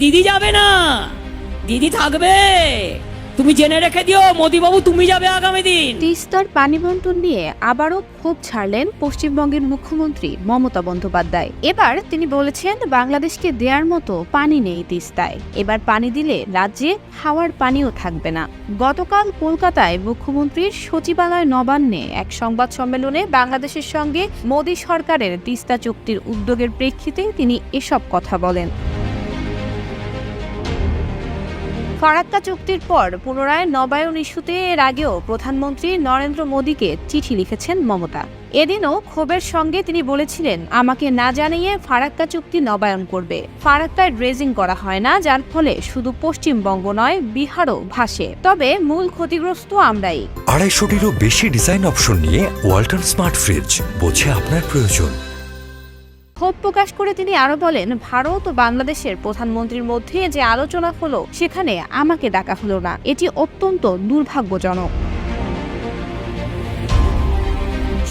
দিদি যাবে না, দিদি থাকবে। তুমি জেনে রেখে দিও মোদি বাবু, তুমি যাবে আগামী দিন। তিস্তার পানি বন্টন নিয়ে আবারও ক্ষোভ ছাড়লেন পশ্চিমবঙ্গের মুখ্যমন্ত্রী মমতা বন্দ্যোপাধ্যায়। এবার তিনি বলেছেন বাংলাদেশকে দেওয়ার মতো পানি নেই তিস্তায়, এবার পানি দিলে রাজ্যে খাওয়ার পানিও থাকবে না। গতকাল কলকাতায় মুখ্যমন্ত্রীর সচিবালয় নবান্নে এক সংবাদ সম্মেলনে বাংলাদেশের সঙ্গে মোদী সরকারের তিস্তা চুক্তির উদ্যোগের প্রেক্ষিতে তিনি এসব কথা বলেন। ফারাক্কা চুক্তির পর পুনরায় নবায়ন ইস্যুতে এর আগেও প্রধানমন্ত্রী নরেন্দ্র মোদীকে চিঠি লিখেছেন মমতা। এদিনও ক্ষোভের সঙ্গে তিনি বলেছিলেন, আমাকে না জানিয়ে ফারাক্কা চুক্তি নবায়ন করবে। ফারাক্কায় ড্রেজিং করা হয় না, যার ফলে শুধু পশ্চিমবঙ্গ নয় বিহারও ভাসে। তবে মূল ক্ষতিগ্রস্ত আমরাই। 250-টিরও বেশি ডিজাইন অপশন নিয়ে ওয়ালটন স্মার্ট ফ্রিজ, বোঝে আপনার প্রয়োজন। ক্ষোভ প্রকাশ করে তিনি আরো বলেন, ভারত ও বাংলাদেশের প্রধানমন্ত্রীর মধ্যে যে আলোচনা হলো সেখানে আমাকে ডাকা হলো না, এটি অত্যন্ত দুর্ভাগ্যজনক।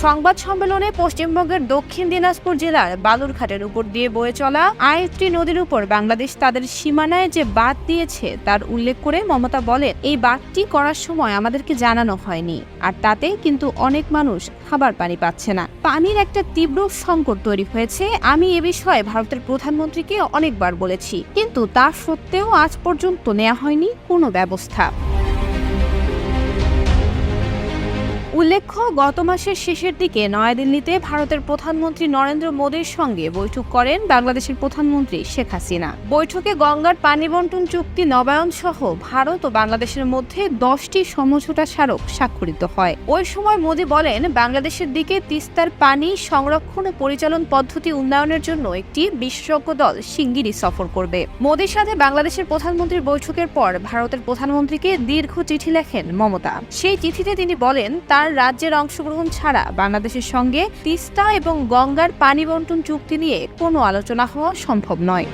সংবাদ সম্মেলনে পশ্চিমবঙ্গের দক্ষিণ দিনাজপুর জেলার বালুরঘাটের উপর দিয়ে বয়ে চলা আয়ত্রী নদীর উপর বাংলাদেশ তাদের সীমানায় যে বাঁধ দিয়েছে তার উল্লেখ করে মমতা বলেন, এই বাঁধটি করার সময় আমাদেরকে জানানো হয়নি, আর তাতে কিন্তু অনেক মানুষ খাবার পানি পাচ্ছে না। পানির একটা তীব্র সংকট তৈরি হয়েছে। আমি এ বিষয়ে ভারতের প্রধানমন্ত্রীকে অনেকবার বলেছি, কিন্তু তা সত্ত্বেও আজ পর্যন্ত নেওয়া হয়নি কোনো ব্যবস্থা। উল্লেখ্য, গত মাসের শেষের দিকে নয়াদিল্লিতে ভারতের প্রধানমন্ত্রী নরেন্দ্র মোদীর সঙ্গে বৈঠক করেন বাংলাদেশের প্রধানমন্ত্রী শেখ হাসিনা। বৈঠকে গঙ্গার পানি বন্টন চুক্তি নবায়ন সহ ভারত ও বাংলাদেশের মধ্যে 10টি সমঝোতা স্মারক স্বাক্ষরিত হয়। ওই সময় মোদী বলেন, বাংলাদেশের দিকে তিস্তার পানি সংরক্ষণ ও পরিচালন পদ্ধতি উন্নয়নের জন্য একটি বিশেষজ্ঞ দল শিগগিরই সফর করবে। মোদীর সাথে বাংলাদেশের প্রধানমন্ত্রীর বৈঠকের পর ভারতের প্রধানমন্ত্রীকে দীর্ঘ চিঠি লেখেন মমতা। সেই চিঠিতে তিনি বলেন, তার রাজ্যের অংশগ্রহণ ছাড়া বাংলাদেশের সঙ্গে তিস্তা এবং গঙ্গার পানি বন্টন চুক্তি নিয়ে কোনো আলোচনা হওয়া সম্ভব নয়।